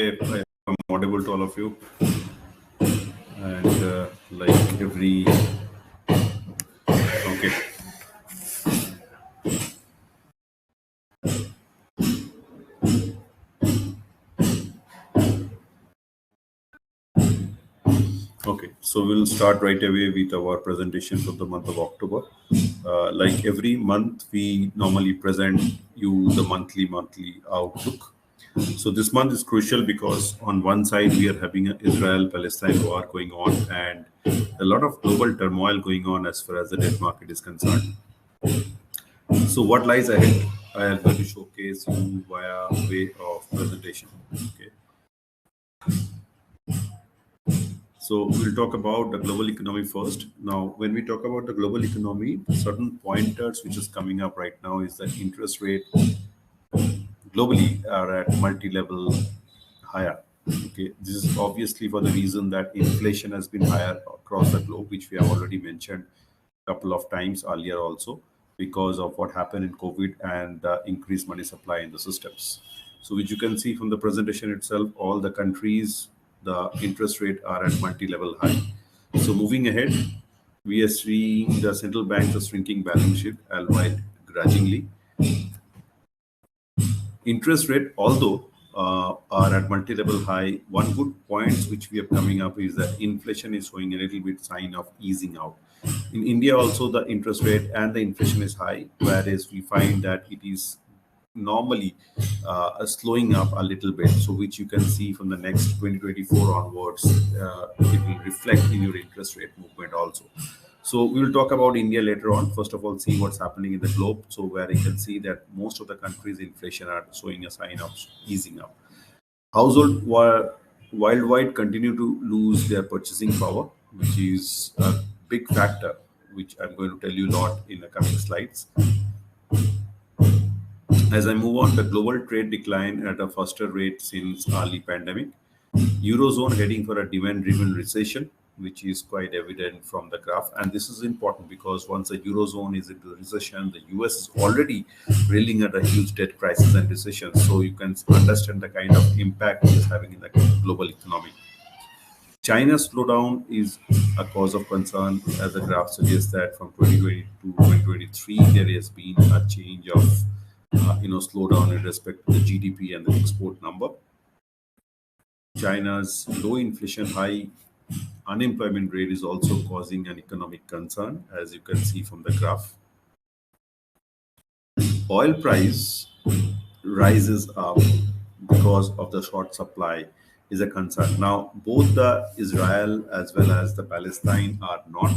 Okay, I'm audible to all of you. And like every, okay. Okay, so we'll start right away with our presentation for the month of October. Like every month, we normally present you the monthly outlook. So this month is crucial because on one side we are having an Israel-Palestine war going on and a lot of global turmoil going on as far as the debt market is concerned. So what lies ahead? I am going to showcase you via way of presentation. Okay. So we'll talk about the global economy first. Now, when we talk about the global economy, certain pointers which is coming up right now is that interest rate globally are at multi-level higher. Okay, this is obviously for the reason that inflation has been higher across the globe, which we have already mentioned a couple of times earlier also, because of what happened in COVID and the increased money supply in the systems. So, which you can see from the presentation itself, all the countries, the interest rate are at multi-level high. So, moving ahead, we are seeing the central banks are shrinking balance sheet, albeit grudgingly. Interest rate, although are at multi-level high, one good point which we are coming up is that inflation is showing a little bit sign of easing out. In India, also the interest rate and the inflation is high, whereas we find that it is normally slowing up a little bit. So, which you can see from the next 2024 onwards, it will reflect in your interest rate movement also. So we will talk about India later on. First of all, see what's happening in the globe. So where you can see that most of the countries' inflation are showing a sign of easing up. Household were worldwide continue to lose their purchasing power, which is a big factor, which I'm going to tell you a lot in the coming slides. As I move on, the global trade decline at a faster rate since early pandemic. Eurozone heading for a demand-driven recession, which is quite evident from the graph. And this is important because once the Eurozone is into recession, the US is already reeling at a huge debt crisis and recession. So you can understand the kind of impact it is having in the global economy. China's slowdown is a cause of concern, as the graph suggests that from 2020 to 2023, there has been a change of slowdown in respect to the GDP and the export number. China's low inflation, high unemployment rate is also causing an economic concern, as you can see from the graph. Oil price rises up because of the short supply is a concern. Now, both the Israel as well as the Palestine are not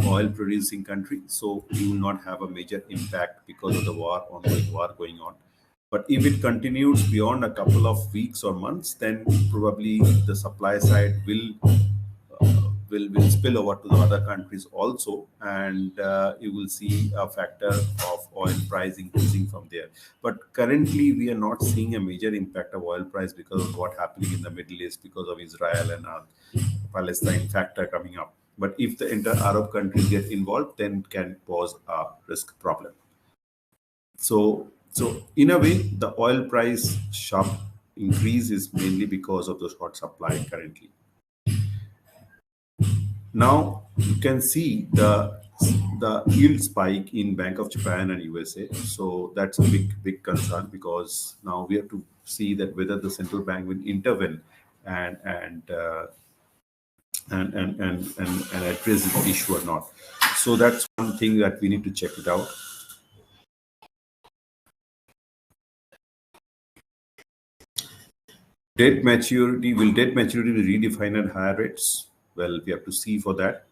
oil producing country, so you will not have a major impact because of the ongoing war going on. But if it continues beyond a couple of weeks or months, then probably the supply side will spill over to the other countries also, and you will see a factor of oil price increasing from there. But currently, we are not seeing a major impact of oil price because of what happening in the Middle East, because of Israel and Palestine factor coming up. But if the entire Arab countries get involved, then it can cause a risk problem. So in a way, the oil price sharp increase is mainly because of the short supply currently. Now you can see the yield spike in Bank of Japan and USA. So that's a big concern because now we have to see that whether the central bank will intervene and address this issue or not. So that's one thing that we need to check it out. Debt maturity, will debt maturity be redefined at higher rates? Well, we have to see for that.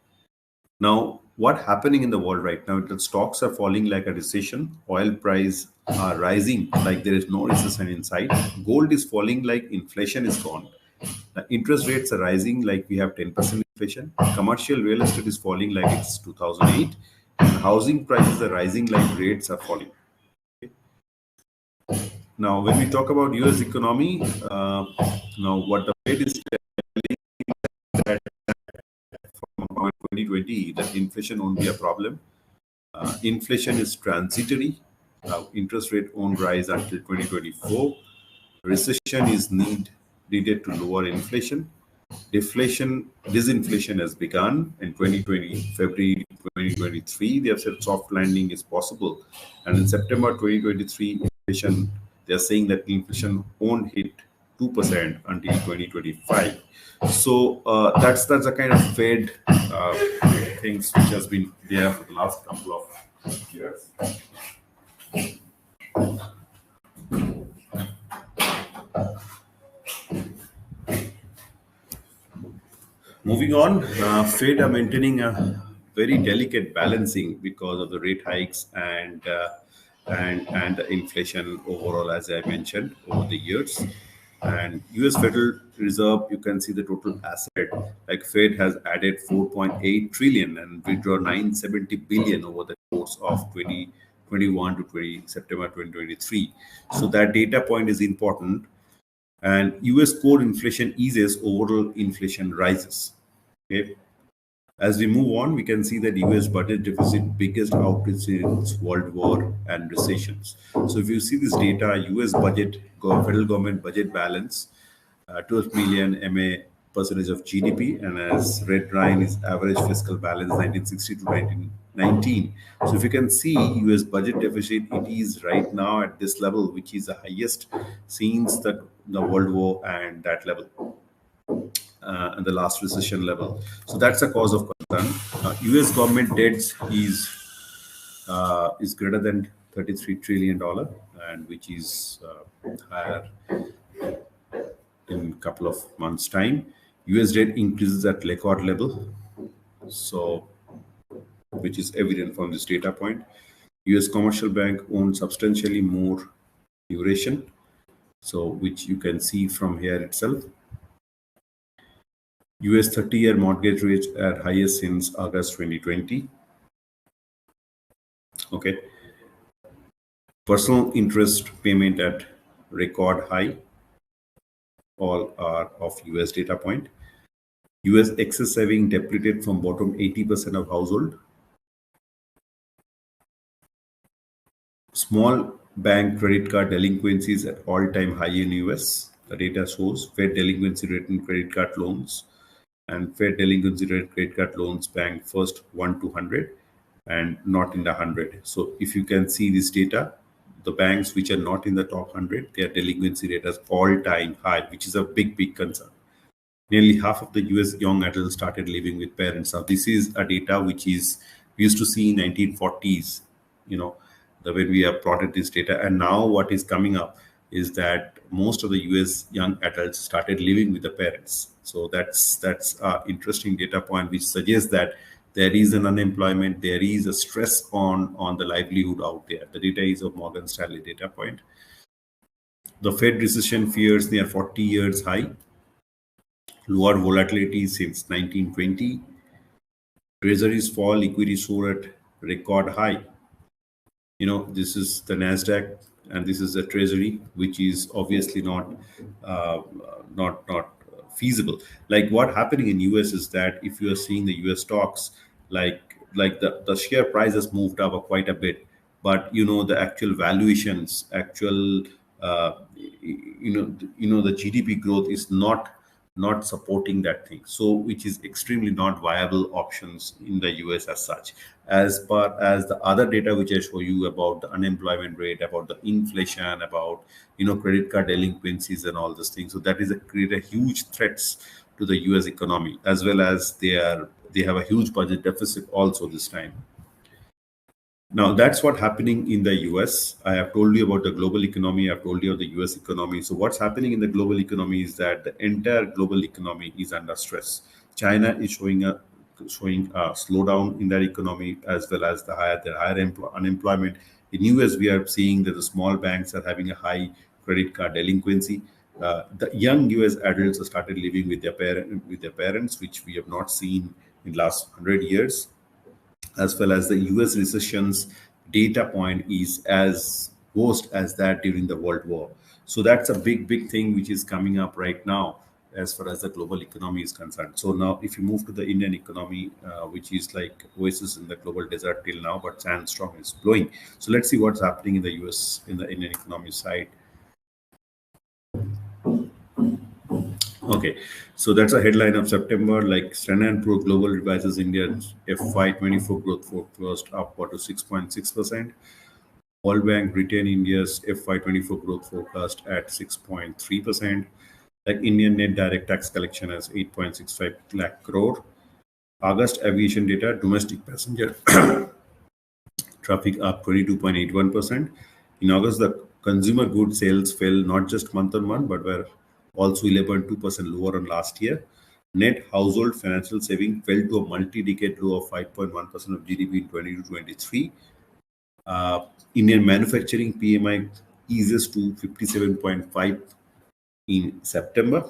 Now, what happening in the world right now? The stocks are falling like a recession. Oil price are rising like there is no recession in sight. Gold is falling like inflation is gone. The interest rates are rising like we have 10% inflation. Commercial real estate is falling like it's 2008. And housing prices are rising like rates are falling. Now, when we talk about US economy, now what the Fed is telling that from 2020, that inflation won't be a problem. Inflation is transitory. Interest rate won't rise until 2024. Recession is need needed to lower inflation. Disinflation has begun in 2020, February 2023. They have said soft landing is possible. And in September 2023, inflation, they're saying that inflation won't hit 2% until 2025. So that's a kind of Fed things which has been there for the last couple of years. Moving on, Fed are maintaining a very delicate balancing because of the rate hikes and the inflation overall, as I mentioned over the years. And U.S. Federal Reserve, you can see the total asset. Like Fed has added 4.8 trillion and withdraw 970 billion over the course of 2021 to September 2023. So that data point is important. And US core inflation eases, overall inflation rises. Okay. As we move on, we can see that US budget deficit biggest outreach since World War and recessions. So if you see this data, US budget, federal government budget balance, 12 million MA percentage of GDP, and as red line is average fiscal balance 1960 to 1919. So if you can see US budget deficit, it is right now at this level, which is the highest since the World War and that level. And the last recession level. So that's a cause of concern. U.S. government debts is greater than $33 trillion, and which is higher in a couple of months' time. U.S. debt increases at record level, so which is evident from this data point. U.S. commercial bank owns substantially more duration, so which you can see from here itself. US 30-year mortgage rates are highest since August 2020. Okay. Personal interest payment at record high. All are of US data point. US excess saving depleted from bottom 80% of household. Small bank credit card delinquencies at all-time high in US. The data shows Fed delinquency rate in credit card loans. And Fed delinquency rate credit card loans bank first 1 to 100 and not in the 100. So if you can see this data, the banks which are not in the top 100, their delinquency rate is all-time high, which is a big concern. Nearly half of the US young adults started living with parents. Now this is a data which is we used to see in 1940s, when we have plotted this data. And now what is coming up is that most of the US young adults started living with the parents. So that's an interesting data point, which suggests that there is an unemployment, there is a stress on the livelihood out there. The data is of Morgan Stanley data point. The Fed recession fears near 40 years high, lower volatility since 1920. Treasuries fall, equity soar at record high. This is the Nasdaq, and this is the Treasury, which is obviously not feasible. Like what happening in US is that if you are seeing the US stocks, like the share price has moved up quite a bit, but the actual valuations, the GDP growth is not supporting that thing, so which is extremely not viable options in the US as such. As far as the other data which I show you about the unemployment rate, about the inflation, about credit card delinquencies and all these things, so that is create a huge threats to the US economy, as well as they have a huge budget deficit also this time. Now, that's what's happening in the US. I have told you about the global economy. I've told you of the US economy. So what's happening in the global economy is that the entire global economy is under stress. China is showing a slowdown in their economy, as well as the higher unemployment. In US, we are seeing that the small banks are having a high credit card delinquency. The young US adults have started living with their parents, which we have not seen in the last 100 years. As well as the US recessions data point is as worst as that during the World War. So that's a big thing which is coming up right now as far as the global economy is concerned. So now if you move to the Indian economy, which is like oasis in the global desert till now, but sandstorm is blowing. So let's see what's happening in the US, in the Indian economy side. Okay, so that's a headline of September. Like Standard Pro Global revises India's FY24 growth forecast upward to 6.6%. World Bank retain India's FY24 growth forecast at 6.3%. Like Indian net direct tax collection as 8.65 lakh crore. August aviation data, domestic passenger traffic up 22.81%. In August, the consumer goods sales fell not just month on month, but were also 11.2% lower on last year. Net household financial saving fell to a multi-decade low of 5.1% of GDP in 2023. Indian manufacturing PMI eases to 57.5 in September.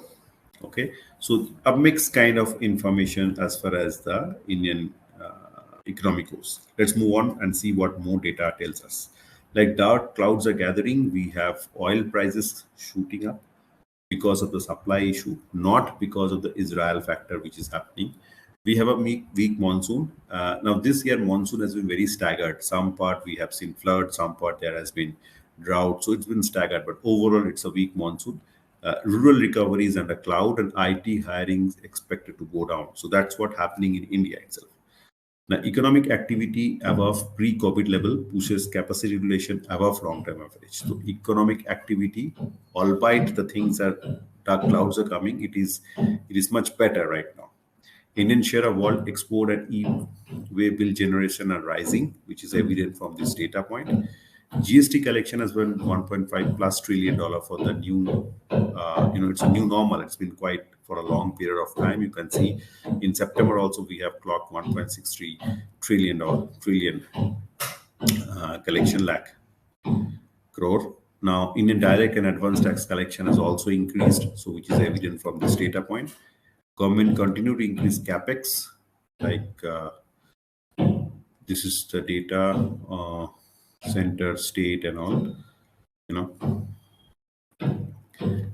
Okay, so a mixed kind of information as far as the Indian economy goes. Let's move on and see what more data tells us. Like dark clouds are gathering, we have oil prices shooting up because of the supply issue, not because of the Israel factor which is happening. We have a weak monsoon. Now, this year, monsoon has been very staggered. Some part we have seen flood, some part there has been drought. So it's been staggered, but overall, it's a weak monsoon. Rural recovery is under cloud, and IT hiring is expected to go down. So that's what happening in India itself. Now, economic activity above pre-COVID level pushes capacity utilization above long-term average. So, economic activity, albeit the things are dark clouds are coming, it is much better right now. Indian share of world export and e-way bill generation are rising, which is evident from this data point. GST collection has been 1.5 plus trillion dollar for the new, it's a new normal. It's been quite for a long period of time. You can see in September also we have clocked 1.63 trillion collection lakh crore. Now, Indian direct and advanced tax collection has also increased, so which is evident from this data point. Government continue to increase capex, like this is the data, center, state, and all. You know,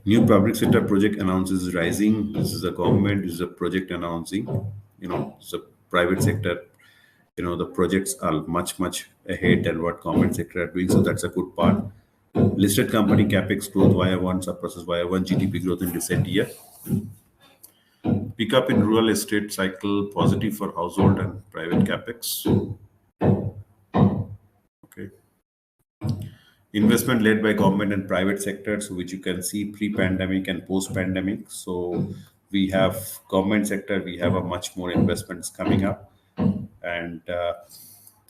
new public sector project announces rising. This is the government. This is a project announcing. It's a private sector. The projects are much ahead than what government sector are doing. So that's a good part. Listed company capex growth Y1 surpasses Y1 GDP growth in recent year. Pick up in rural estate cycle positive for household and private capex. Okay. Investment led by government and private sectors, which you can see pre-pandemic and post-pandemic. So we have government sector, we have a much more investments coming up, and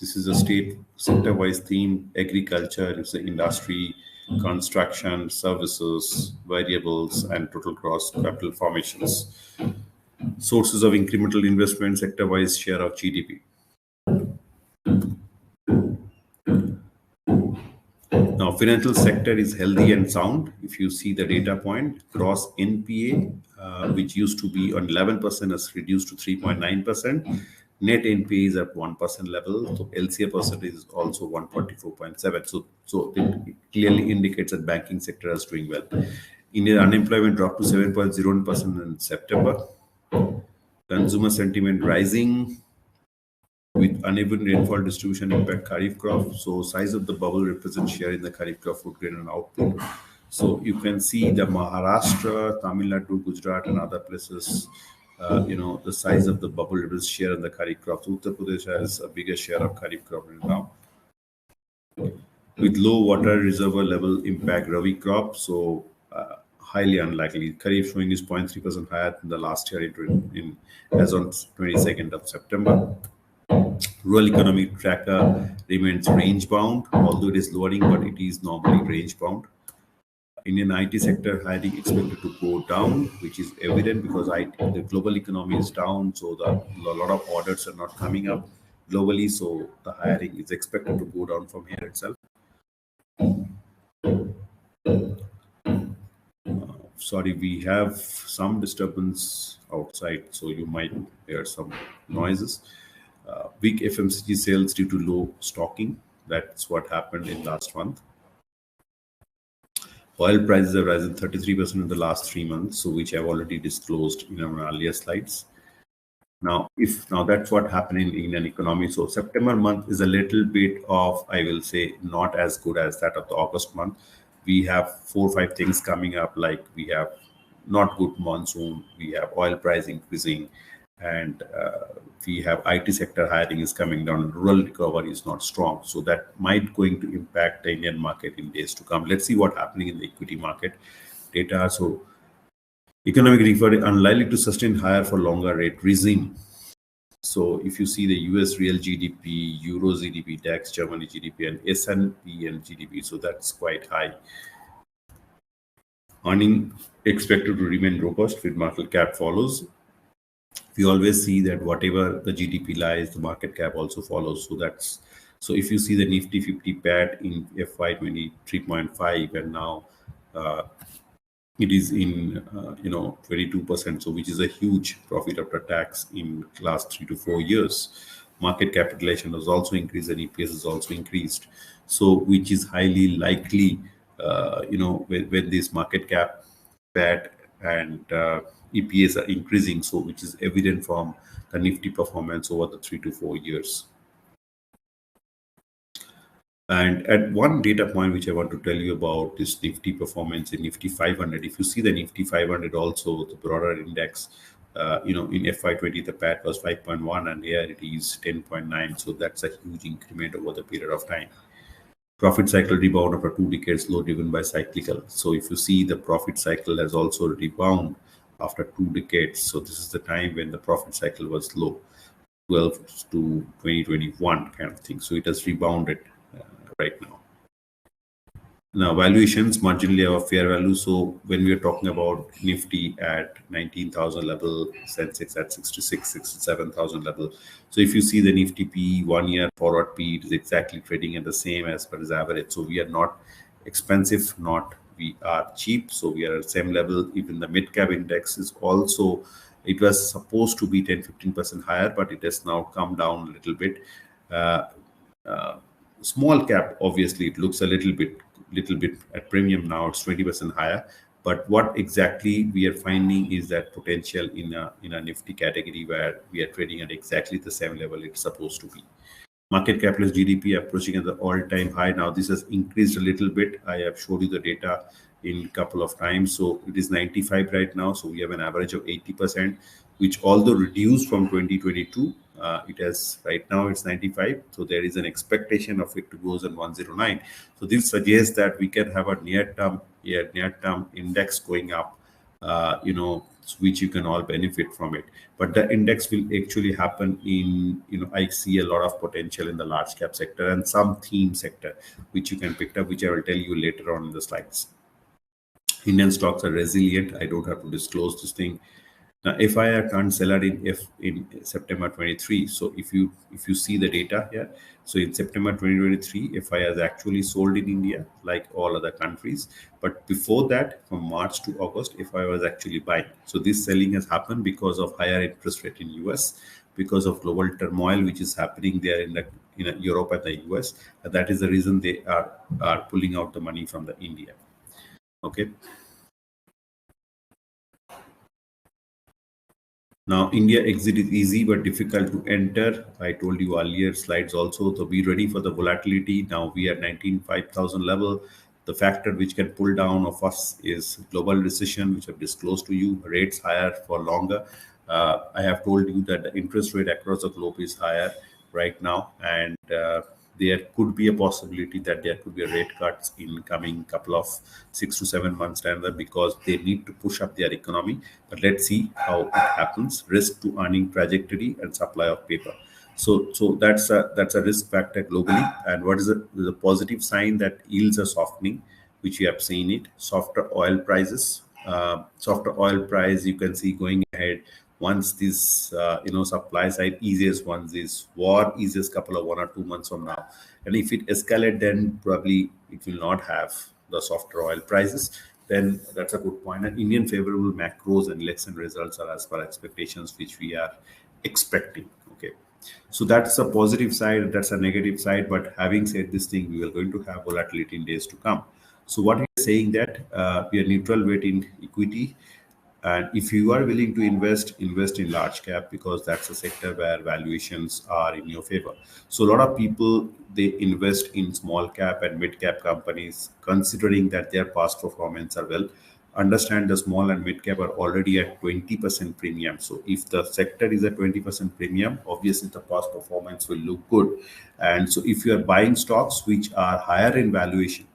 this is a state sector-wise theme. Agriculture is the industry, construction, services, variables, and total gross capital formations. Sources of incremental investment sector-wise share of GDP. Now, financial sector is healthy and sound. If you see the data point, gross NPA, which used to be on 11%, has reduced to 3.9%. Net NPA is at 1% level. So LCA percentage is also 144.7. So it clearly indicates that banking sector is doing well. Indian unemployment dropped to 7.01% in September. Consumer sentiment rising with uneven rainfall distribution impact Kharif crop. So size of the bubble represents share in the Kharif crop food grain and output. So you can see the Maharashtra, Tamil Nadu, Gujarat, and other places. The size of the bubble represents share in the Kharif crop. So Uttar Pradesh has a bigger share of Kharif crop right now. With low water reservoir level impact Rabi crop. So highly unlikely. Kharif showing is 0.3% higher than the last year as on 22nd of September. Rural economic tracker remains range bound, although it is lowering, but it is normally range bound. Indian IT sector hiring expected to go down, which is evident because the global economy is down, so a lot of orders are not coming up globally, so the hiring is expected to go down from here itself. Sorry, we have some disturbance outside, so you might hear some noises. Weak FMCG sales due to low stocking. That's what happened in last month. Oil prices have risen 33% in the last 3 months, so which I've already disclosed in our earlier slides. Now that's what happened in Indian economy. So September month is a little bit of, I will say, not as good as that of the August month. We have 4 or 5 things coming up, like we have not good monsoon. We have oil price increasing, and we have IT sector hiring is coming down. Rural recovery is not strong, so that might going to impact the Indian market in days to come. Let's see what happening in the equity market data. So economic recovery unlikely to sustain higher for longer rate regime. So if you see the US real GDP, Euro GDP, DAX, Germany GDP, and S&P and GDP, so that's quite high. Earning expected to remain robust with market cap follows. We always see that whatever the GDP lies, the market cap also follows. So if you see the Nifty 50 PAT in FY 23.5 and now uh, it is in 22%, so which is a huge profit after tax in last 3 to 4 years. Market capitalization has also increased and EPS has also increased, so which is highly likely, when this market cap, PAT, and EPS are increasing, so which is evident from the Nifty performance over the 3 to 4 years. And at one data point which I want to tell you about is Nifty performance in Nifty 500. If you see the Nifty 500, also the broader index, in FY20 the PAT was 5.1 and here it is 10.9. So that's a huge increment over the period of time. Profit cycle rebound after 2 decades low driven by cyclical. So if you see the profit cycle has also rebound after 2 decades. So this is the time when the profit cycle was low, 12 to 2021 kind of thing. So it has rebounded right now. Now valuations marginally have a fair value. So when we are talking about Nifty at 19,000 level, Sensex at 66, 67,000 level. So if you see the Nifty P 1 year forward P, it is exactly trading at the same as per as average. So we are not expensive, not we are cheap. So we are at the same level. Even the mid cap index is also, it was supposed to be 10-15% higher, but it has now come down a little bit. Small cap, obviously it looks a little bit at premium now. It's 20% higher, but what exactly we are finding is that potential in a Nifty category where we are trading at exactly the same level it's supposed to be. Market cap plus GDP approaching at the all-time high. Now this has increased a little bit. I have showed you the data in a couple of times. So it is 95 right now. So we have an average of 80%, which although reduced from 2022, it has right now it's 95. So there is an expectation of it to goes on 109. So this suggests that we can have a near-term index going up, which you can all benefit from it. But the index will actually happen in, I see a lot of potential in the large cap sector and some theme sector, which you can pick up, which I will tell you later on in the slides. Indian stocks are resilient. I don't have to disclose this thing. Now, FIR turned seller in September 23. So if you see the data here, so in September 2023, FIR has actually sold in India like all other countries. But before that, from March to August, FIR was actually buying. So this selling has happened because of higher interest rate in US, because of global turmoil which is happening there in Europe and the US. And that is the reason they are pulling out the money from the India. Okay. Now, India exit is easy but difficult to enter. I told you earlier slides also. So be ready for the volatility. Now we are 19,500 level. The factor which can pull down of us is global recession, which I've disclosed to you. Rates higher for longer. I have told you that the interest rate across the globe is higher right now, and there could be a possibility that there could be a rate cuts in coming couple of 6 to 7 months time, because they need to push up their economy. But let's see how it happens. Risk to earning trajectory and supply of paper. So that's a risk factor globally. And what is the positive sign? That yields are softening, which we have seen it. Softer oil prices. Softer oil price you can see going ahead once this supply side eases, once this war eases couple of 1 or 2 months from now. And if it escalate, then probably it will not have the softer oil prices. Then that's a good point. And Indian favorable macros and election results are as per expectations, which we are expecting. Okay, so that's a positive side, that's a negative side. But having said this thing, we are going to have volatility in days to come. So what we are saying that we are neutral weight in equity. And if you are willing to invest in large cap, because that's a sector where valuations are in your favor. So a lot of people, they invest in small cap and mid cap companies, considering that their past performance are well. Understand the small and mid cap are already at 20% premium. So if the sector is at 20% premium, obviously the past performance will look good. And so if you are buying stocks which are higher in valuation,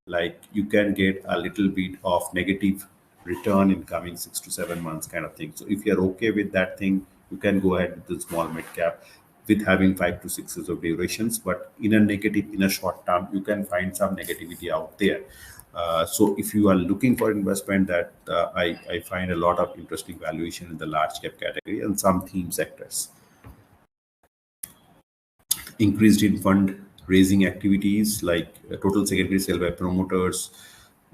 like you can get a little bit of negative return in coming 6 to 7 months kind of thing. So if you're okay with that thing, you can go ahead with the small mid cap with having 5 to 6 years of durations. But in a negative, in a short term, you can find some negativity out there. So if you are looking for investment, that I find a lot of interesting valuation in the large cap category and some theme sectors. Increased in fund raising activities, like total secondary sale by promoters,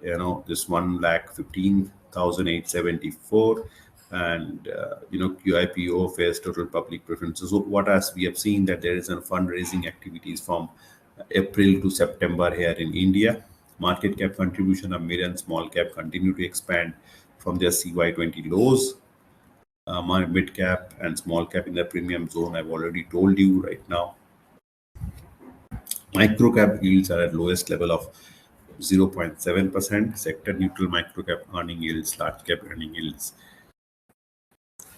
this 1,15,874, and QIPO fares total public preferences. So what as we have seen that there is a fundraising activities from April to September here in India. Market cap contribution of mid and small cap continue to expand from their CY20 lows. My mid cap and small cap in the premium zone, I've already told you right now. Micro cap yields are at lowest level of 0.7%. Sector neutral micro cap earning yields, large cap earning yields.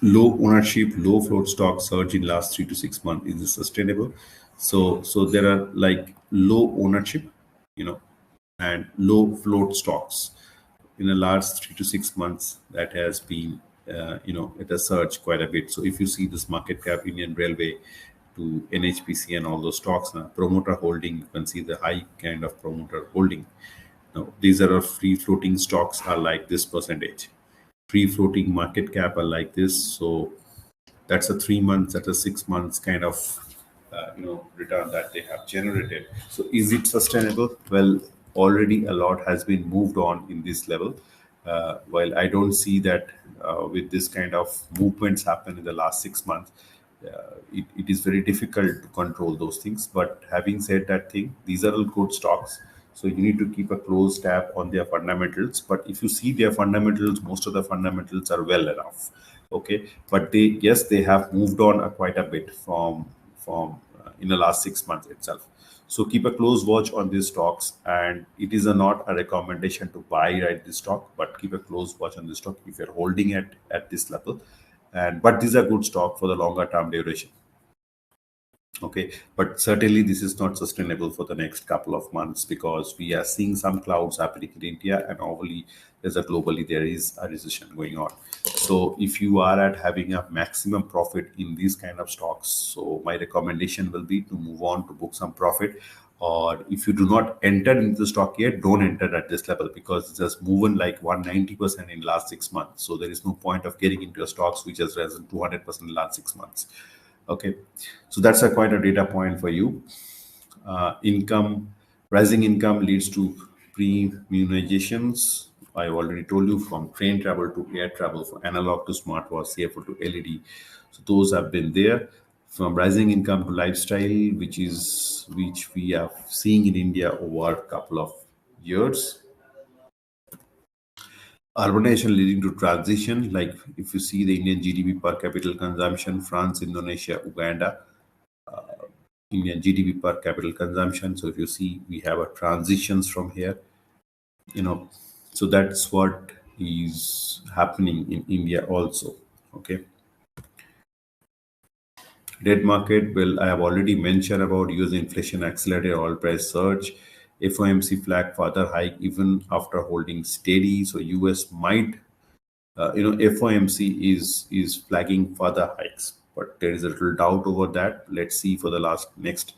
Low ownership, low float stock surge in last 3 to 6 months. Is this sustainable? So there are like low ownership, and low float stocks in the last 3 to 6 months that has been, it has surged quite a bit. So if you see this market cap, Indian Railway to NHPC and all those stocks, promoter holding, you can see the high kind of promoter holding. Now, these are free floating stocks are like this percentage. Free floating market cap are like this. So that's a 3 months, that's a 6 months kind of return that they have generated. So is it sustainable? Well, already a lot has been moved on in this level. While I don't see that with this kind of movements happen in the last 6 months, it is very difficult to control those things. But having said that thing, these are all good stocks. So you need to keep a close tab on their fundamentals. But if you see their fundamentals, most of the fundamentals are well enough. Okay, but they have moved on quite a bit from in the last 6 months itself. So keep a close watch on these stocks, and it is not a recommendation to buy right this stock, but keep a close watch on this stock if you're holding it at this level. And but these are good stock for the longer term duration. Okay, but certainly this is not sustainable for the next couple of months because we are seeing some clouds happening in India, and overly there's a globally there is a recession going on. So if you are at having a maximum profit in these kind of stocks, so my recommendation will be to move on to book some profit. Or if you do not enter into the stock yet, don't enter at this level because it's just moving like 190% in last 6 months. So there is no point of getting into a stocks which has risen 200% in last 6 months. Okay, so that's a quite a data point for you. Income, rising income leads to premiumizations. I already told you, from train travel to air travel, from analog to smartwatch, CFO to LED. So those have been there. From rising income to lifestyle, which we are seeing in India over a couple of years. Urbanization leading to transition, like if you see the Indian GDP per capita consumption, France, Indonesia, Uganda, Indian GDP per capita consumption. So if you see, we have a transitions from here, you know, so that's what is happening in India also. Okay. Debt market, well, I have already mentioned about US inflation accelerated oil price surge. FOMC flag further hike even after holding steady. So US might, FOMC is flagging further hikes, but there is a little doubt over that. Let's see for the next,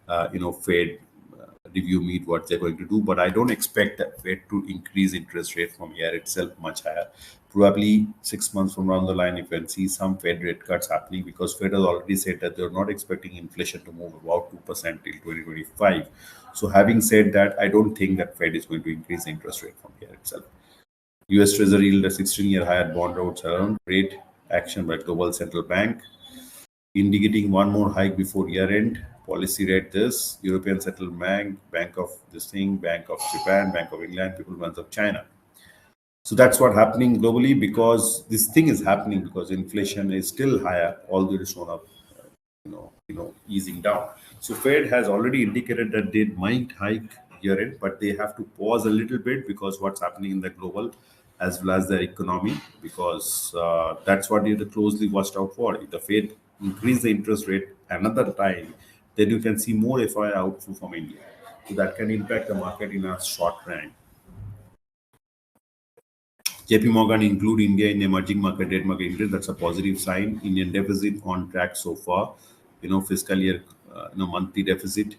Fed review meet what they're going to do. But I don't expect that Fed to increase interest rate from here itself much higher. Probably 6 months from down the line, if we can see some Fed rate cuts happening, because Fed has already said that they're not expecting inflation to move about 2% till 2025. So having said that, I don't think that Fed is going to increase the interest rate from here itself. US Treasury yield at 16-year higher bond rates around rate action by global central bank, indicating one more hike before year end. Policy rate this European Central Bank, Bank of this thing, Bank of Japan, Bank of England, People Bank of China. So that's what happening globally, because this thing is happening because inflation is still higher, although it is shown up, easing down. So Fed has already indicated that they might hike year end, but they have to pause a little bit because what's happening in the global as well as their economy, because that's what you have to closely watched out for. If the Fed increase the interest rate another time, then you can see more FI outflow from India. So that can impact the market in a short time. JP Morgan include India in emerging market debt market index. That's a positive sign. Indian deficit on track so far. Fiscal year, monthly deficit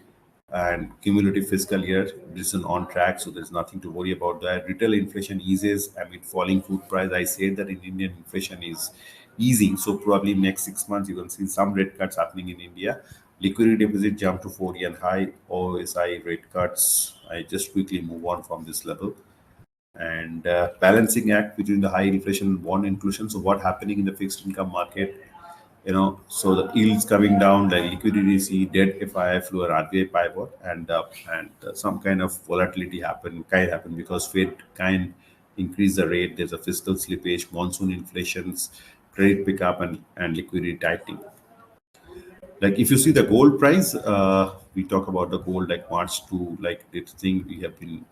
and cumulative fiscal year this is on track. So there's nothing to worry about that. Retail inflation eases amid falling food price. I said that in Indian inflation is easing. So probably next 6 months you can see some rate cuts happening in India. Liquidity deficit jumped to 40 and high. OSI rate cuts. I just quickly move on from this level and balancing act between the high inflation and bond inclusion. So what happening in the fixed income market, so the yields coming down, like liquidity, see debt, FII flow, or RBI pivot, and some kind of volatility happen because Fed can increase the rate. There's a fiscal slippage, monsoon inflations, credit pickup, and liquidity tightening. Like if you see the gold price, we talk about the gold like March to like this thing we have been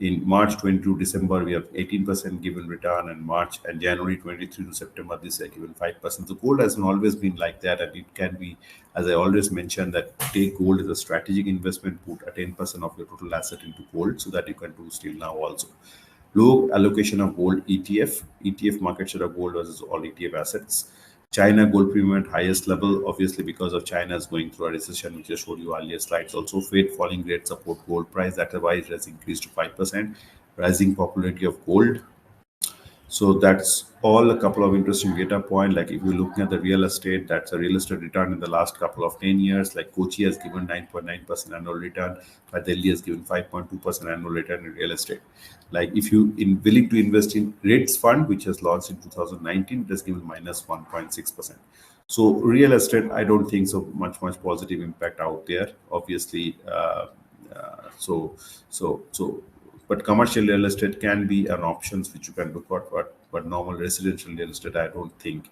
in March 22 December we have 18% given return, and March and January 23 to September this year given 5%. So gold has always been like that, and it can be, as I always mentioned, that take gold as a strategic investment, put a 10% of your total asset into gold so that you can do still now also. Low allocation of gold ETF market share of gold versus all ETF assets. China gold premium at highest level, obviously because of China's going through a recession, which I showed you earlier slides. Also, Fed falling rate support gold price. That's why it has increased to 5%. Rising popularity of gold. So that's all a couple of interesting data point. Like if you're looking at the real estate, that's a real estate return in the last couple of 10 years. Like Kochi has given 9.9% annual return, but Delhi has given 5.2% annual return in real estate. Like if you in willing to invest in REITs fund, which has launched in 2019, it has given minus 1.6%. So real estate, I don't think so much positive impact out there. Obviously, so but commercial real estate can be an options which you can look at, but normal residential real estate, I don't think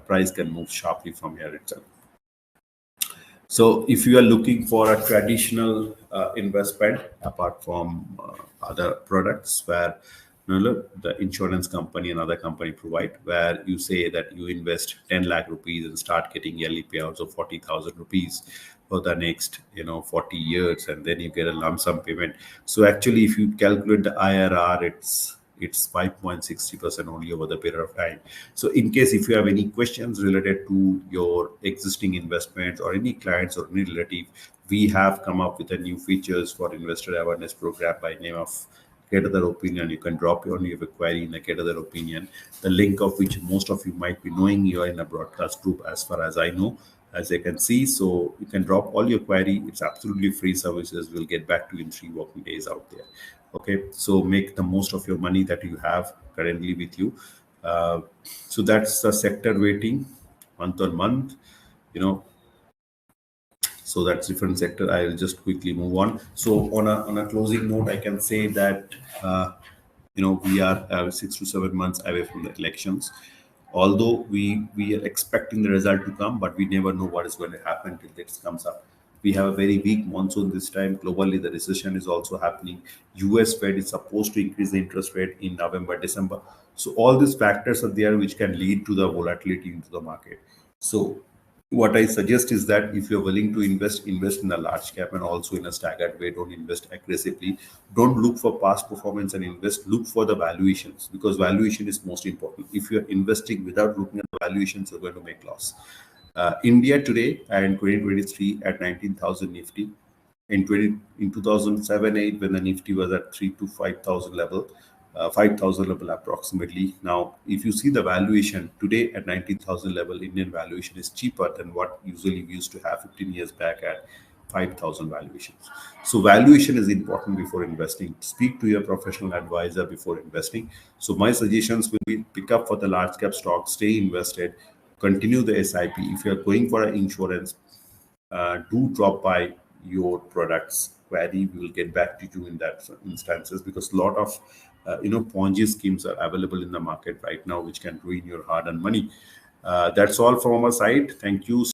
price can move sharply from here itself. So if you are looking for a traditional investment apart from other products where the insurance company and other company provide, where you say that you invest 10 lakh rupees and start getting yearly payouts of 40,000 rupees for the next 40 years, and then you get a lump sum payment. So actually if you calculate the IRR, it's 5.60% only over the period of time. So in case if you have any questions related to your existing investments or any clients or any relative, we have come up with a new features for investor awareness program by name of Get Other Opinion. You can drop your query in a Get Other Opinion, the link of which most of you might be knowing. You are in a broadcast group as far as I know, as you can see. So you can drop all your query. It's absolutely free services. We'll get back to you in 3 working days out there. Okay, so make the most of your money that you have currently with you. So that's the sector weighting month on month, so that's different sector. I'll just quickly move on. So on a closing note, I can say that we are 6 to 7 months away from the elections. Although we are expecting the result to come, but we never know what is going to happen till it comes up. We have a very weak monsoon this time. Globally, the recession is also happening. US Fed is supposed to increase the interest rate in November, December. So all these factors are there which can lead to the volatility into the market. So what I suggest is that if you're willing to invest in a large cap and also in a staggered way. Don't invest aggressively. Don't look for past performance and invest. Look for the valuations, because valuation is most important. If you're investing without looking at the valuations, you're going to make loss. India today and 2023 at 19,000 Nifty. In 2007-8, when the Nifty was at 3 to 5,000 level, 5,000 level approximately. Now, if you see the valuation today at 19,000 level, Indian valuation is cheaper than what usually we used to have 15 years back at 5,000 valuations. So valuation is important before investing. Speak to your professional advisor before investing. So my suggestions will be pick up for the large cap stocks, stay invested, continue the SIP. If you are going for an insurance, do drop by your products query. We will get back to you in that instances, because a lot of Ponzi schemes are available in the market right now, which can ruin your hard-earned money. That's all from our side. Thank you.